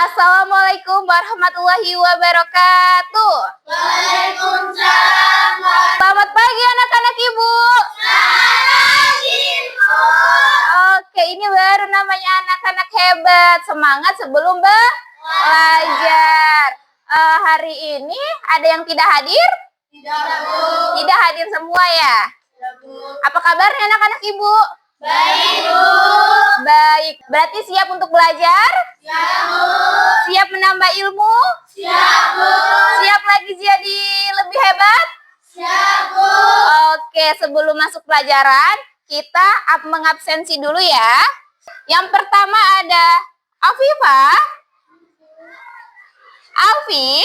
Assalamualaikum warahmatullahi wabarakatuh. Waalaikumsalam. Selamat pagi anak-anak ibu. Selamat pagi, Bu. Oke, ini baru namanya anak-anak hebat. Semangat sebelum belajar. Hari ini ada yang tidak hadir? Tidak, Bu. Tidak hadir semua ya? Tidak, Bu. Apa kabarnya anak-anak ibu? Baik, Bu. Baik, berarti siap untuk belajar? Siap, Bu. Siap menambah ilmu? Siap, Bu. Siap lagi jadi lebih hebat? Siap, Bu. Oke, sebelum masuk pelajaran, kita mengabsensi dulu ya. Yang pertama ada Afifah, Alfi,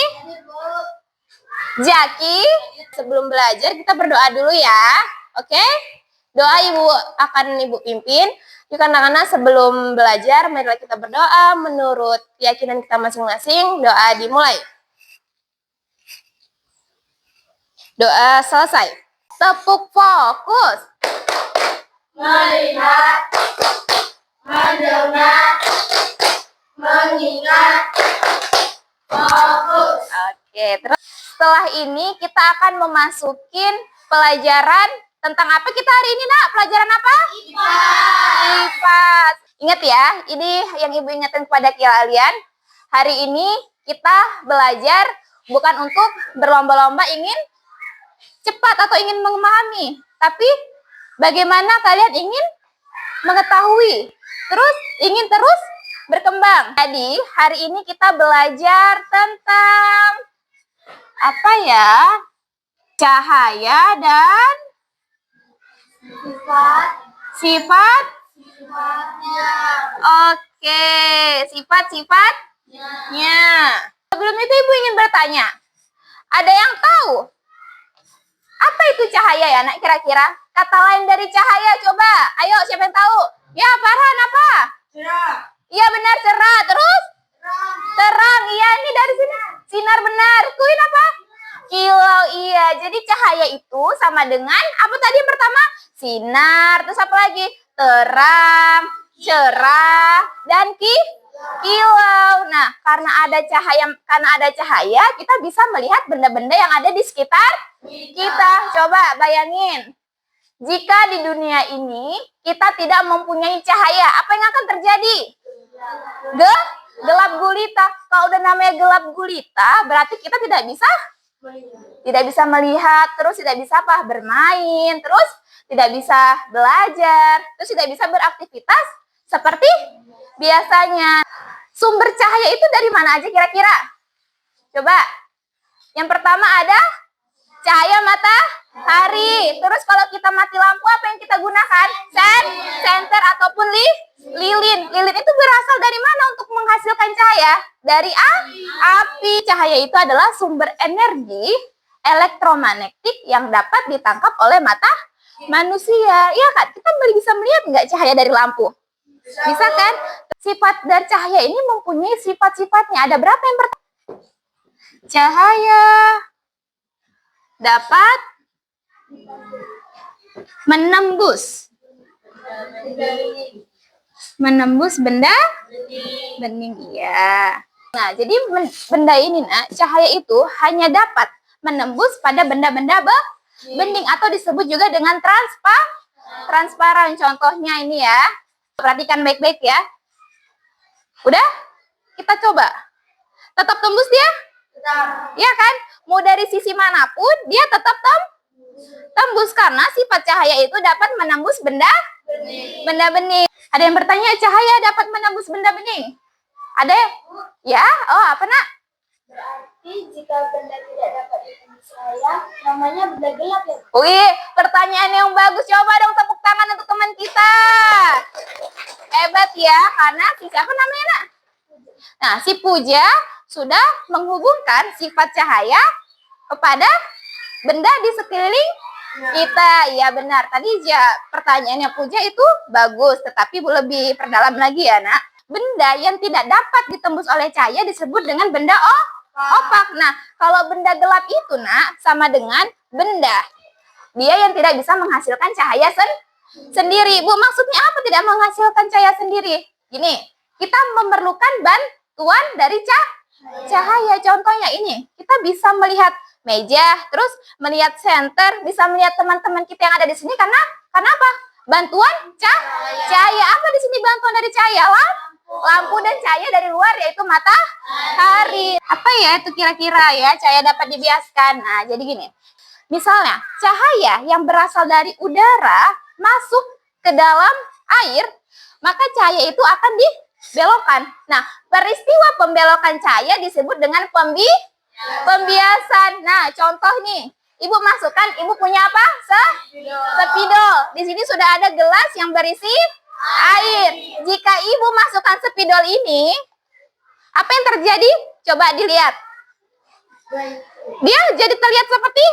Jaki. Sebelum belajar kita berdoa dulu ya. Oke? Doa ibu akan ibu pimpin. Yuk anak-anak sebelum belajar, marilah kita berdoa menurut keyakinan kita masing-masing. Doa dimulai. Doa selesai. Tepuk fokus. Melihat, mendengar, mengingat, fokus. Oke, terus setelah ini kita akan memasukin pelajaran tentang apa kita hari ini, Nak? Pelajaran apa? IPA. IPA. Ingat ya, ini yang ibu ingatkan kepada kalian. Hari ini kita belajar bukan untuk berlomba-lomba ingin cepat atau ingin memahami, tapi bagaimana kalian ingin mengetahui, terus ingin terus berkembang. Jadi hari ini kita belajar tentang apa ya? Cahaya dan sifat. Sifatnya. Oke, sifat-sifatnya. Sebelum itu ibu ingin bertanya, ada yang tahu apa itu cahaya ya, Nak, kira-kira? Kata lain dari cahaya, coba. Ayo, siapa yang tahu? Ya, Farhan, apa? Cerah. Iya, benar, cerah. Terus? Terang. Terang. Iya, ini dari sini. Sinar, benar. Kuin apa? Kilau, iya. Jadi cahaya itu sama dengan, apa tadi yang pertama? Sinar. Terus apa lagi? Terang, cerah, dan kilau. Nah, karena ada cahaya, kita bisa melihat benda-benda yang ada di sekitar kita. Coba bayangin, jika di dunia ini kita tidak mempunyai cahaya, apa yang akan terjadi? Gelap gulita. Kalau udah namanya gelap gulita, berarti kita tidak bisa melihat, terus tidak bisa bermain, terus tidak bisa belajar, terus tidak bisa beraktivitas seperti biasanya. Sumber cahaya itu dari mana aja kira-kira? Coba. Yang pertama ada cahaya matahari. Terus kalau kita mati lampu, apa yang kita gunakan? Senter ataupun lilin. Lilin itu berasal dari mana untuk menghasilkan cahaya? Dari api. Cahaya itu adalah sumber energi elektromagnetik yang dapat ditangkap oleh mata manusia. Iya kan? Kita bisa melihat nggak cahaya dari lampu? Bisa kan? Sifat dari cahaya ini mempunyai sifat-sifatnya. Ada berapa yang pertama? Cahaya dapat menembus benda bening. Iya. Nah, jadi benda ini, nah, cahaya itu hanya dapat menembus pada benda-benda bening atau disebut juga dengan transparan. Contohnya ini ya. Perhatikan baik-baik ya. Udah? Kita coba. Tetap tembus dia? Tetap. Ya kan? Mau dari sisi manapun, dia tetap tembus karena sifat cahaya itu dapat menembus benda bening. Ada yang bertanya, cahaya dapat menembus benda bening? Ada? Ya? Oh, apa, Nak? Berarti jika benda tidak dapat ditembus cahaya, namanya benda gelap ya? Wih, pertanyaan yang bagus. Coba dong tepuk tangan untuk teman kita. Hebat ya, karena siapa namanya, Nak? Nah, si Puja sudah menghubungkan sifat cahaya kepada benda di sekeliling kita. Iya benar. Tadi pertanyaannya Puja itu bagus, tetapi lebih perdalam lagi ya, Nak. Benda yang tidak dapat ditembus oleh cahaya disebut dengan benda opak. Nah, kalau benda gelap itu, Nak, sama dengan benda dia yang tidak bisa menghasilkan cahaya sendiri. Bu, maksudnya apa tidak menghasilkan cahaya sendiri? Gini, kita memerlukan bantuan dari cahaya. Contohnya ini, kita bisa melihat meja, terus melihat senter, bisa melihat teman-teman kita yang ada di sini karena apa? Bantuan cahaya. Apa di sini bantuan dari cahaya? Lampu dan cahaya dari luar yaitu matahari. Apa ya itu kira-kira ya cahaya dapat dibiaskan? Nah, jadi gini. Misalnya, cahaya yang berasal dari udara masuk ke dalam air, maka cahaya itu akan dibelokkan. Nah, peristiwa pembelokan cahaya disebut dengan pembiasan. Nah, contoh nih, Ibu masukkan, Ibu punya apa? Spidol. Di sini sudah ada gelas yang berisi air. Jika Ibu masukkan spidol ini, apa yang terjadi? Coba dilihat. Dia jadi terlihat seperti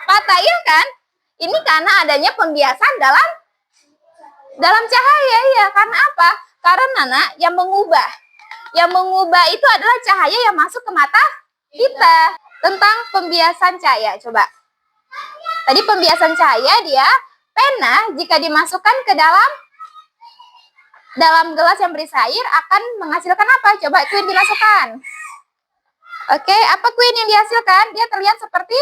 patah, ya kan? Ini karena adanya pembiasan dalam cahaya, ya. Karena apa? Karena yang mengubah itu adalah cahaya yang masuk ke mata kita. Tentang pembiasan cahaya, coba. Tadi pembiasan cahaya dia pena jika dimasukkan ke dalam gelas yang berisi air akan menghasilkan apa? Coba Queen dimasukkan. Oke, apa Queen yang dihasilkan? Dia terlihat seperti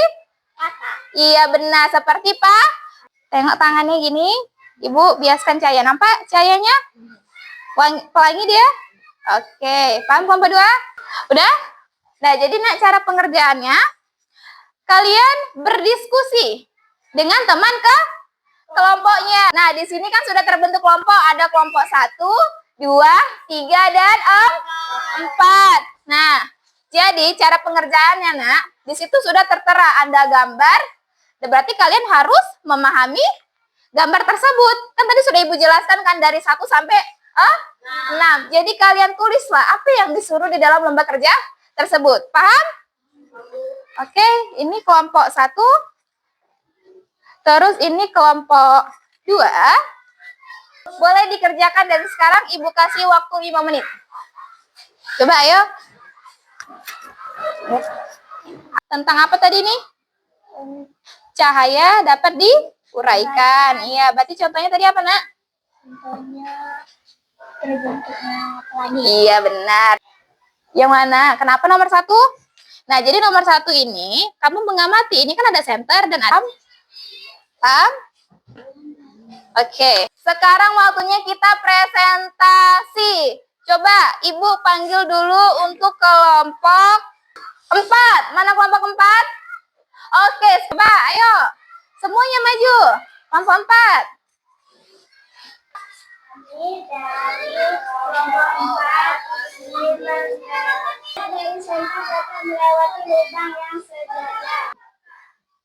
patah. Iya benar, seperti tengok tangannya gini. Ibu biaskan cahaya. Nampak cahayanya? Pelangi dia? Oke, paham kelompok 2? Udah? Nah, jadi cara pengerjaannya, kalian berdiskusi dengan teman kelompoknya. Nah, di sini kan sudah terbentuk kelompok. Ada kelompok 1, 2, 3, dan 4. Nah, jadi cara pengerjaannya, di situ sudah tertera Anda gambar. Berarti kalian harus memahami gambar tersebut. Kan tadi sudah Ibu jelaskan kan dari 1 sampai 6. Jadi kalian tulislah apa yang disuruh di dalam lomba kerja tersebut. Paham? Oke, ini kelompok 1. Terus ini kelompok 2. Boleh dikerjakan dari sekarang, Ibu kasih waktu 5 menit. Coba ayo. Tentang apa tadi nih? Cahaya dapat diuraikan. Iya, berarti contohnya tadi apa, Nak? Contohnya terbentuknya pelangi. Iya, benar. Yang mana? Kenapa nomor 1? Nah, jadi nomor 1 ini, kamu mengamati. Ini kan ada center dan ada paham? Oke. Sekarang waktunya kita presentasi. Coba Ibu panggil dulu untuk kelompok 4. Mana kelompok 4? Oke, coba ayo. Semuanya maju. Kelompok 4. Ini dari kelompok 4. Dari saya dapat melewati lubang yang sejajar.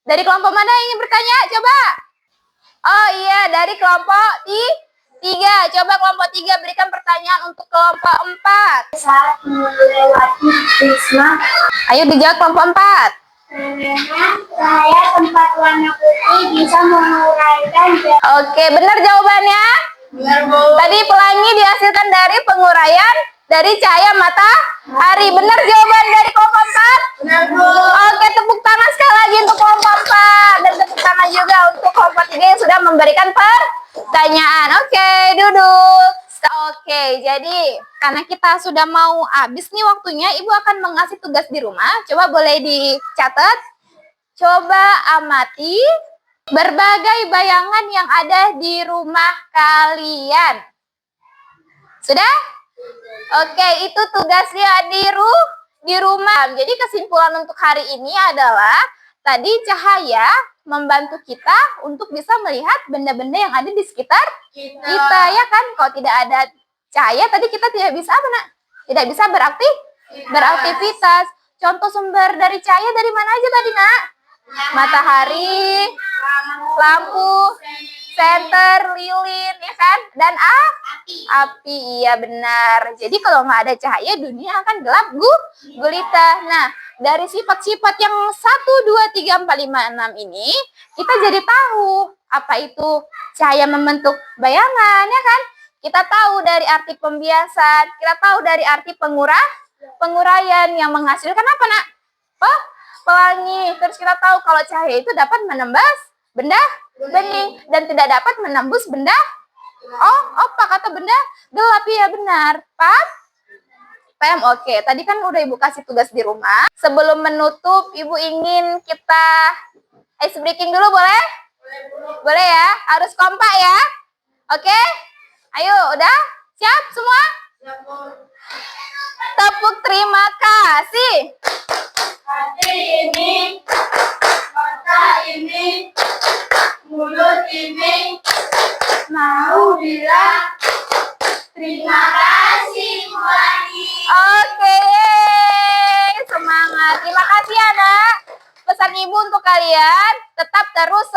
Dari kelompok mana yang ingin bertanya? Coba. Oh iya, dari kelompok 3. Coba kelompok 3 berikan pertanyaan untuk kelompok 4. Saat melewati prisma, Ayo dijawab kelompok 4. cahaya tempat warna putih bisa menguraikan Oke, benar jawabannya? Benar, Bu. Tadi pelangi dihasilkan dari penguraian dari cahaya matahari. Benar jawaban dari kelompok 4? Benar, Bu. Oke, tepuk tangan sekali lagi untuk kelompok 4. Dan tepuk tangan juga untuk kelompok 3 yang sudah memberikan pertanyaan. Oke, duduk. Oke, jadi karena kita sudah mau habis nih waktunya, Ibu akan mengasih tugas di rumah. Coba boleh dicatat. Coba amati berbagai bayangan yang ada di rumah kalian. Sudah? Oke, itu tugasnya di rumah. Jadi kesimpulan untuk hari ini adalah tadi cahaya membantu kita untuk bisa melihat benda-benda yang ada di sekitar kita, ya kan? Kalau tidak ada cahaya tadi kita tidak bisa apa, Nak? Tidak bisa beraktivitas. Contoh sumber dari cahaya dari mana aja tadi, Nak? Matahari, lampu, senter, lilin, ya kan? Dan api, iya benar. Jadi kalau nggak ada cahaya, dunia akan gelap gulita. Nah, dari sifat-sifat yang 1, 2, 3, 4, 5, 6 ini, kita jadi tahu apa itu cahaya membentuk bayangan, ya kan? Kita tahu dari arti pembiasan, kita tahu dari arti penguraian yang menghasilkan apa, Nak? Pelangi. Terus kita tahu kalau cahaya itu dapat menembus benda bening dan tidak dapat menembus benda apa kata benda gelap, ya benar. Paham? PM, oke. Tadi kan udah Ibu kasih tugas di rumah. Sebelum menutup, Ibu ingin kita ice breaking dulu, boleh? Boleh ya? Harus kompak ya? Oke? Ayo, udah? Siap semua? Tepuk terima kasih. Hati ini, mata ini, mulut ini, mau bilang terima kasih Wani. Oke, semangat. Terima kasih anak. Pesan Ibu untuk kalian, tetap terus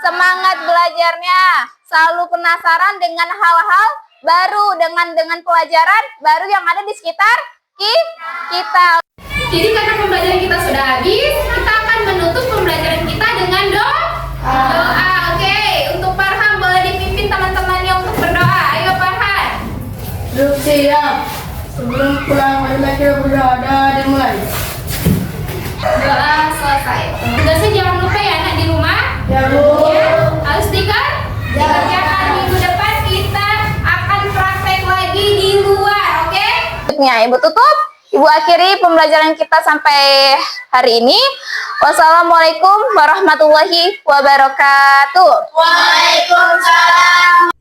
semangat belajarnya. Selalu penasaran dengan hal-hal baru, dengan pelajaran baru yang ada di sekitar kita. Jadi karena pembelajaran kita sudah habis, kita akan menutup pembelajaran kita dengan doa. Oke, untuk Farhan boleh dipimpin teman-temannya untuk berdoa. Ayo Farhan. Duduk siap. Sebelum pulang, marilah kita berdoa dimulai. Doa selesai. Tugasnya jangan lupa ya anak di rumah. Ya Bu. Ya, harus dikerjakan. Minggu depan kita akan praktek lagi di luar, oke? Ibu tutup. Ibu akhiri pembelajaran kita sampai hari ini. Wassalamualaikum warahmatullahi wabarakatuh. Waalaikumsalam.